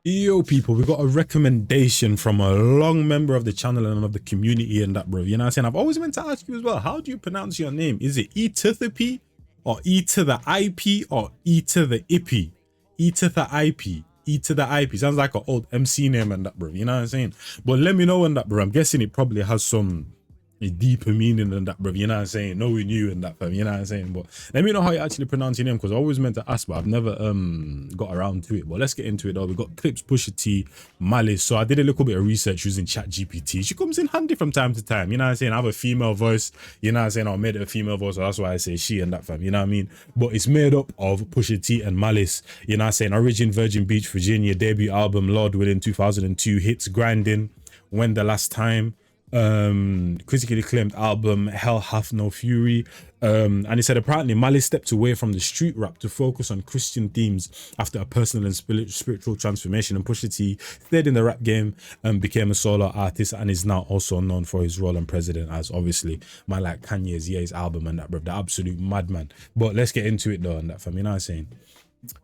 Yo, people, we got a recommendation from a long member of the channel and of the community and that, bro. You know what I'm saying? I've always meant to ask you as well, how do you pronounce your name? Is it E to the P or E to the IP or E to the IP? E to the IP. E to the IP. Sounds like an old MC name and that, bro. You know what I'm saying? But let me know on that, bro. I'm guessing it probably has some deeper meaning than that, bro. You know what I'm saying? Knowing you and that, fam. You know what I'm saying? But let me know how you actually pronounce your name, because I always meant to ask, but I've never got around to it. But let's get into it though. We got Clipse, Pusha T, Malice. So I did a little bit of research using ChatGPT. She comes in handy from time to time. You know what I'm saying? I have a female voice. You know what I'm saying? I made it a female voice, so that's why I say she and that, fam. You know what I mean? But it's made up of Pusha T and Malice. You know what I'm saying? Origin Virgin Beach, Virginia, debut album Lord Will in 2002, hits Grinding, When the Last Time, critically acclaimed album Hell Hath No Fury, and he said apparently Malice stepped away from the street rap to focus on Christian themes after a personal and spiritual transformation, and Pusha T stayed in the rap game and became a solo artist, and is now also known for his role on President, as obviously man like Kanye's Ye's album and that, bro, the absolute madman. But let's get into it though, and that, fam. You know what I'm saying?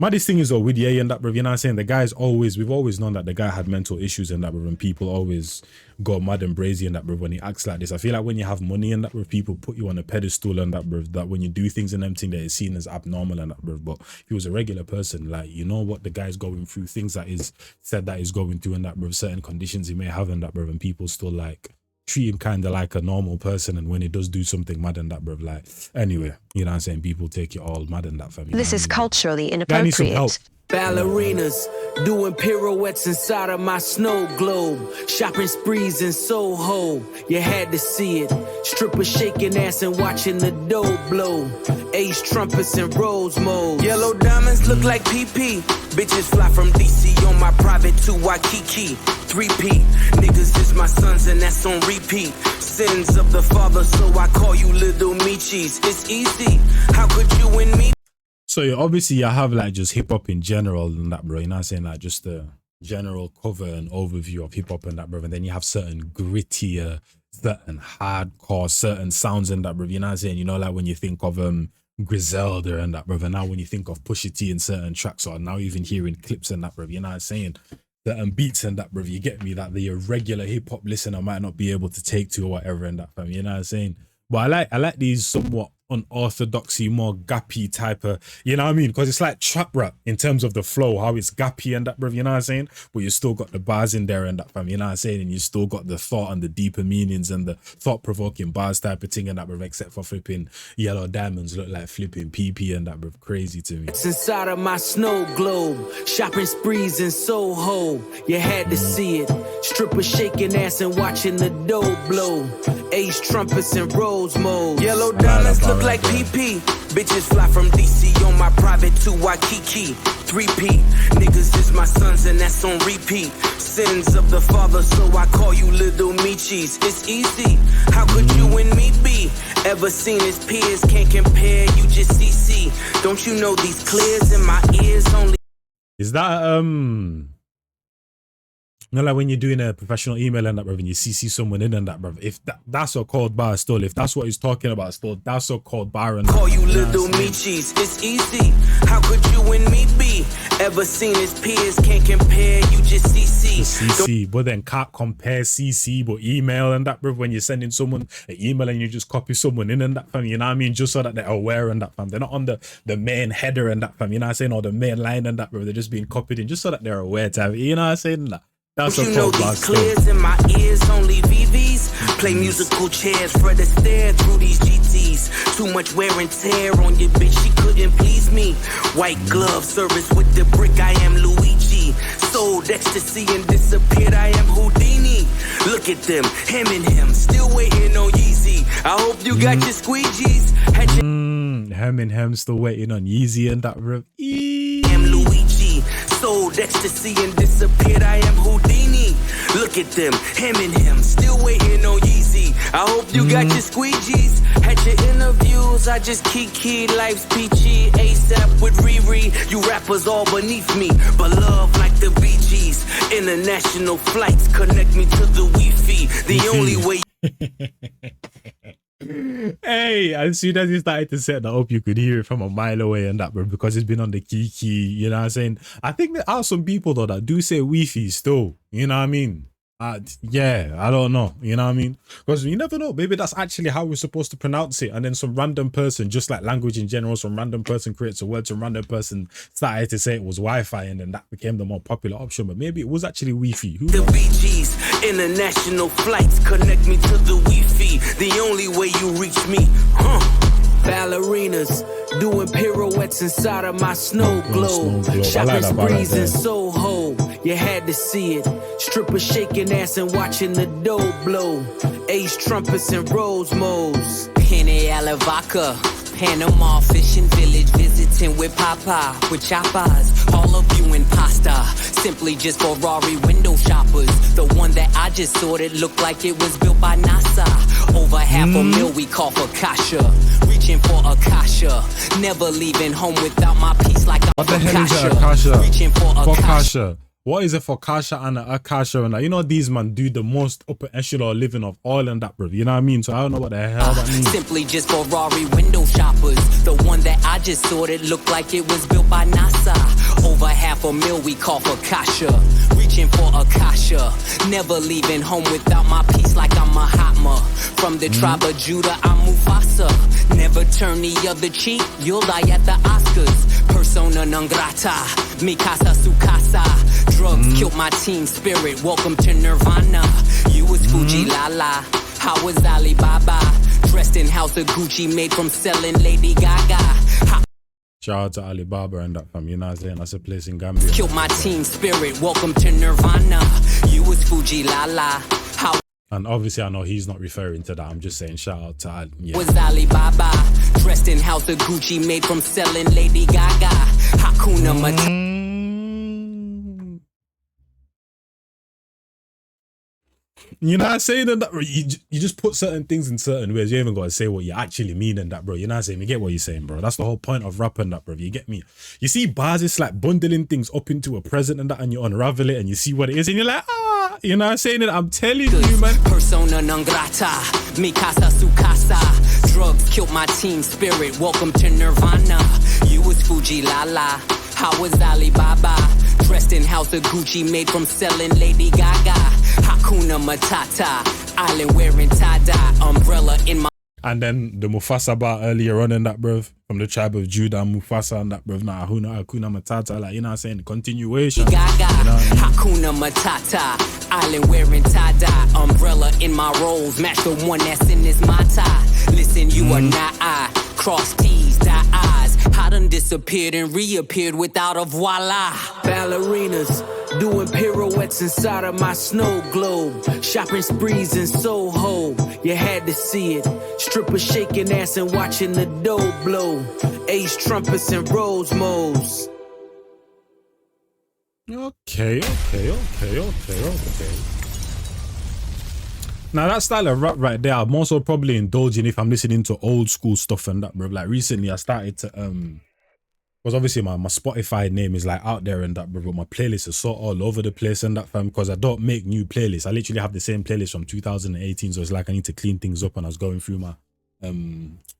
Maddest thing is though with Ye and that, bro, you know what I'm saying? The guy's always, we've always known that the guy had mental issues and that, bro, and people always go mad and brazy and that, bro, when he acts like this. I feel like when you have money and that, bro, people put you on a pedestal and that, bro, that when you do things and them thing that is seen as abnormal and that, bro. But if he was a regular person, like, you know what the guy's going through, things that is said that he's going through and that, bro, certain conditions he may have and that, bro, and people still like treat him kind of like a normal person, and when he does do something mad and that, bro, like, anyway, you know what I'm saying, people take it all mad and that, family. This is culturally Guy needs some help. inappropriate. Ballerinas doing pirouettes inside of my snow globe. Shopping sprees in Soho, you had to see it. Strippers shaking ass and watching the dough blow. Ace trumpets in rose mode. Yellow diamonds look like PP. Bitches fly from DC on my private to Waikiki. 3P, niggas is my sons and that's on repeat. Sins of the father, so I call you little Njies. It's easy, how could you and me? So yeah, obviously I have like just hip hop in general and that, bro. You know what I'm saying? Like just the general cover and overview of hip hop and that, bro. And then you have certain grittier, certain hardcore, certain sounds in that, bro. You know what I'm saying? You know, like when you think of Griselda and that, bro. And now when you think of Pusha T in certain tracks, or now even hearing Clipse and that, bro. You know what I'm saying? Certain beats and that, bro. You get me? That the regular hip hop listener might not be able to take to or whatever and that, fam. You know what I'm saying? But I like these somewhat unorthodoxy, more gappy type of, you know what I mean? Because it's like trap rap in terms of the flow, how it's gappy and that, bro, you know what I'm saying? But you still got the bars in there and that, fam, you know what I'm saying? And you still got the thought and the deeper meanings and the thought-provoking bars type of thing and that, bro, except for flipping yellow diamonds look like flipping PP and that, bro, crazy to me. It's inside of my snow globe. Shopping sprees in Soho, you had to see it. Strippers shaking ass and watching the dough blow. Ace trumpets in rose mode. Yellow diamonds look like PP. Bitches fly from DC on my private to Waikiki. 3P, niggas is my sons and that's on repeat. Sins of the father, so I call you little Njies. It's easy, how could you and me be? Ever seen his peers, can't compare, you just CC. Don't you know these clears in my ears only? Is that you know, like when you're doing a professional email and that, bro, and you CC someone in and that, bro, if that's a called bar still, if that's what he's talking about still, that's a called bar and call you little Njies. It's easy, how could you and me be? Ever seen his peers, can't compare, you just CC. CC, but then can't compare CC, but email and that, bro, when you're sending someone an email and you just copy someone in and that, fam, you know what I mean? Just so that they're aware and that, fam. They're not on the main header and that, fam, you know what I'm saying? Or the main line and that, bro, they're just being copied in just so that they're aware to have it, you know what I'm saying? That. That's you know these clears in my ears, only VVs. Play musical chairs for the stare through these GTs. Too much wear and tear on your bitch, she couldn't please me. White glove service with the brick, I am Luigi. Sold ecstasy and disappeared, I am Houdini. Look at them, him and him, still waiting on Yeezy. I hope you got your squeegees. Him and him still waiting on Yeezy and that, bro. I am Luigi. Sold ecstasy and disappeared, I am Houdini. Look at them, him and him, still waiting on Yeezy. I hope you got your squeegees. Had your interviews, I just kiki, life's peachy. ASAP with Riri, you rappers all beneath me, but love like the Bee Gees. International flights connect me to the Wi-Fi. The only way Hey, as soon as he started to set that up, you could hear it from a mile away and that, bro, because it's been on the kiki, you know what I'm saying? I think there are some people though that do say Wi-Fi still, you know what I mean? Yeah, I don't know, you know what I mean? Because you never know, maybe that's actually how we're supposed to pronounce it, and then some random person, just like language in general, some random person creates a word, some random person started to say it was Wi-Fi, and then that became the more popular option, but maybe it was actually Wi-Fi. Who The knows? BG's international flights connect me to the Wi-Fi. The only way you reach me, Ballerinas doing pirouettes inside of my snow globe. I like Shopping that bar right sprees there. in Soho. You had to see it. Strippers shaking ass and watching the dough blow. Ace trumpets and rose modes. Penny Alavaca. Panama fishing village visiting with Papa with choppers. All of you in pasta, simply just Ferrari window shoppers. The one that I just sorted looked like it was built by NASA. Over half a mil we call for Kasha. Reaching for Akasha. Never leaving home without my piece like I'm What the hell is it, Akasha. Akasha? Reaching for For Akasha. Kasha. What is it for Kasha and Akasha and that? You know these man do the most upper echelon living of all and that, bro. You know what I mean? So I don't know what the hell that means. Simply just Ferrari window shoppers. The one that I just sorted looked like it was built by NASA. Over half a mil we call for Kasha. Reaching for Akasha. Never leaving home without my piece like I'm a Hatma. From the tribe of Judah, I'm Mufasa. Never turn the other cheek, you'll die at the Oscars. Persona non grata, mi casa su casa. Drugs killed my team spirit, welcome to Nirvana. You was Fuji Lala, how was Alibaba? Dressed in house of Gucci, made from selling Lady Gaga. Shout out to Alibaba and that fam, you know what I'm saying? That's a place in Gambia. Killed my team spirit, welcome to Nirvana. You was Fuji Lala, how And obviously I know he's not referring to that. I'm just saying shout out to Ali. Yeah. was Alibaba? Dressed in house of Gucci, made from selling Lady Gaga. Hakuna Matata. You know what I'm saying? And that, bro, you just put certain things in certain ways. You ain't even got to say what you actually mean and that, bro. You know what I'm saying? You get what you're saying, bro. That's the whole point of rap and that, bro. You get me? You see bars, it's like bundling things up into a present and that, and you unravel it and you see what it is and you're like, ah, you know what I'm saying? And I'm telling you, man. Persona non grata, mi casa su casa. Drugs killed my team spirit, welcome to Nirvana. You was Fuji Lala, how was Alibaba? Dressed in house of Gucci, made from selling Lady Gaga. Hakuna Matata, island wearing tie-dye, umbrella in my... And then the Mufasa bar earlier on in that, bro, from the tribe of Judah, Mufasa and that, bro, nah, Hakuna Matata, like, you know what I'm saying? Continuation. Gaga, You know what I mean? Hakuna Matata, island wearing tie-dye, umbrella in my rolls, match the one that's in this mata. Listen, you are not I, cross T's, dot I's. I done disappeared and reappeared without a voila. Ballerinas doing pirouettes inside of my snow globe. Shopping sprees in Soho, you had to see it. Strippers shaking ass and watching the dough blow. Ace trumpets and rose modes. Okay. Now that style of rap right there, I'm also probably indulging if I'm listening to old school stuff and that, bro. Like recently I started to because obviously my Spotify name is like out there and that, bro, but my playlist is so all over the place and that, fam, because I don't make new playlists. I literally have the same playlist from 2018, so it's like I need to clean things up, and I was going through my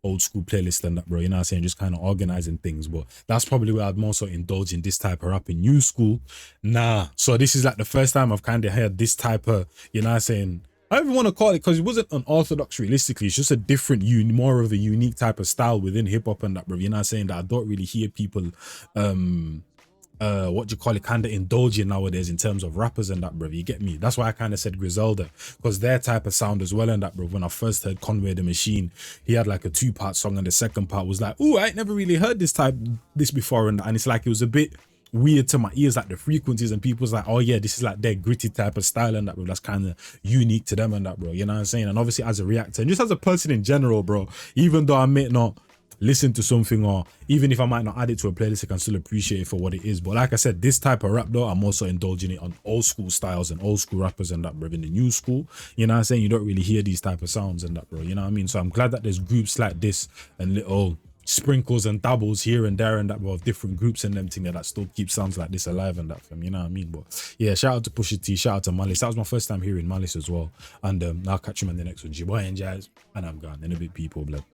old school playlist and that, bro, you know what I'm saying, just kind of organizing things. But that's probably where I'd more so indulge in this type of rap. In new school, nah. So this is like the first time I've kind of heard this type of, you know what I'm saying, I don't even want to call it, because it wasn't unorthodox realistically. It's just a different, more of a unique type of style within hip hop and that, bro. You know what I'm saying? That I don't really hear people, what you call it, kind of indulging nowadays in terms of rappers and that, bro. You get me? That's why I kind of said Griselda, because their type of sound as well and that, bro. When I first heard Conway the Machine, he had like a 2-part song, and the second part was like, ooh, I ain't never really heard this before and it's like it was a bit weird to my ears, like the frequencies, and people's like, oh yeah, this is like their gritty type of style and that, bro. That's kind of unique to them and that, bro. You know what I'm saying? And obviously as a reactor and just as a person in general, bro, even though I may not listen to something, or even if I might not add it to a playlist, I can still appreciate it for what it is. But like I said, this type of rap though, I'm also indulging it on old school styles and old school rappers and that, bro. In the new school, you know what I'm saying, you don't really hear these type of sounds and that, bro. You know what I mean? So I'm glad that there's groups like this and little sprinkles and doubles here and there and that, of different groups and them thing that still keep sounds like this alive and that, fam, you know what I mean? But yeah, shout out to Pusha T, shout out to Malice. That was my first time hearing Malice as well. And I'll catch you on the next one. Boy and Njies, and I'm gone. In a bit, people, blood.